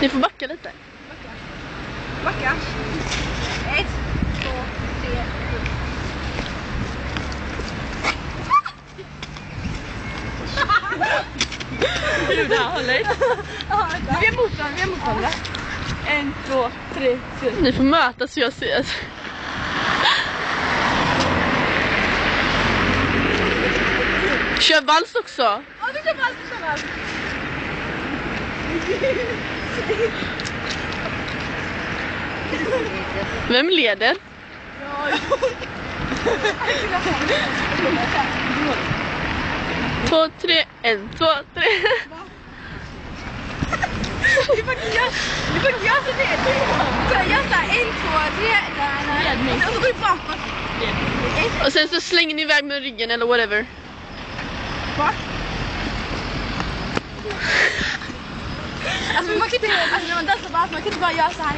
Ni får backa lite. Backa. 1, 2, 3. Juda, håll dig. Vi är motståndare. 1, 2, 3, 4. Ni får mötas så jag ser. Kör vals också. Ja, du kör vals. Vem leder? 2, 3, 1, 2, 3. Du får göra så det. Så jag sa 1, 2, 3. Och så går du bakåt. Och sen så slänger ni iväg med ryggen eller whatever. Vart? Alltså man kan inte, alltså när man dansar bara, man kan inte bara göra så här.